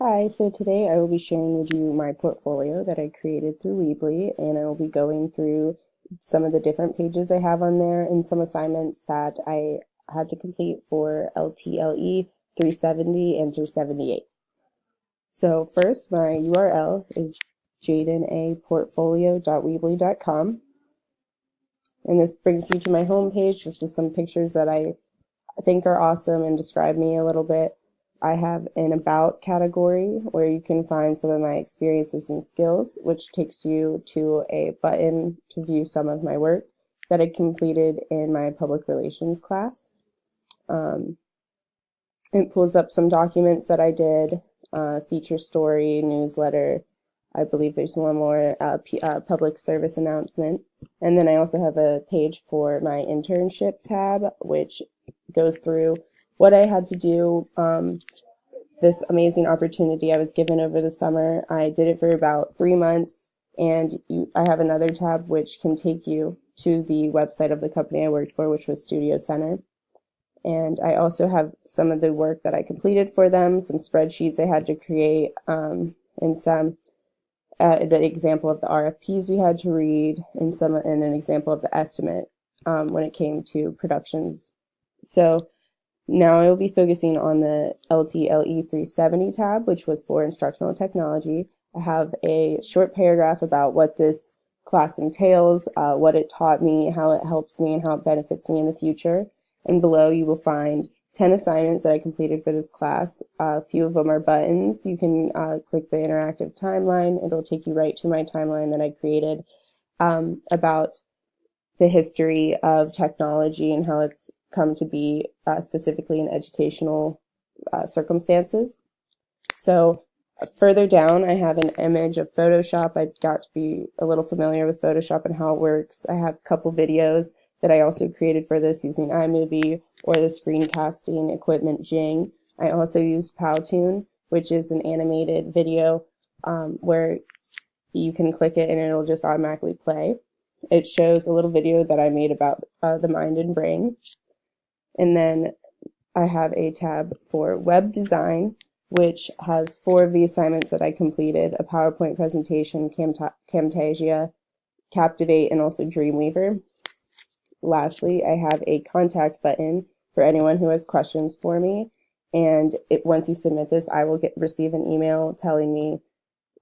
Hi, so today I will be sharing with you my portfolio that I created through Weebly, and I will be going through some of the different pages I have on there and some assignments that I had to complete for LTLE 370 and 378. So first, my URL is jadenaportfolio.weebly.com, and this brings you to my home page just with some pictures that I think are awesome and describe me a little bit. I have an About category where you can find some of my experiences and skills, which takes you to a button to view some of my work that I completed in my public relations class. It pulls up some documents that I did, feature story, newsletter. I believe there's one more public service announcement. And then I also have a page for my internship tab, which goes through what I had to do, this amazing opportunity I was given over the summer. I did it for about 3 months, and I have another tab which can take you to the website of the company I worked for, which was Studio Center. And I also have some of the work that I completed for them, some spreadsheets I had to create, and some the example of the RFPs we had to read, and an example of the estimate when it came to productions. So now I will be focusing on the LTLE 370 tab, which was for instructional technology. I have a short paragraph about what this class entails, what it taught me, how it helps me, and how it benefits me in the future. And below you will find 10 assignments that I completed for this class. A few of them are buttons. You can click the interactive timeline. It'll take you right to my timeline that I created about the history of technology and how it's come to be specifically in educational circumstances. So further down, I have an image of Photoshop. I got to be a little familiar with Photoshop and how it works. I have a couple videos that I also created for this using iMovie or the screencasting equipment Jing. I also used Powtoon, which is an animated video where you can click it and it'll just automatically play. It shows a little video that I made about the mind and brain. And then I have a tab for web design, which has 4 of the assignments that I completed: a PowerPoint presentation, Camtasia, Captivate, and also Dreamweaver. Lastly, I have a contact button for anyone who has questions for me. And once you submit this, I will receive an email telling me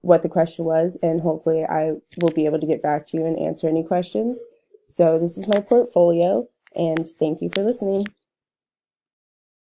what the question was, and hopefully I will be able to get back to you and answer any questions. So this is my portfolio, and thank you for listening.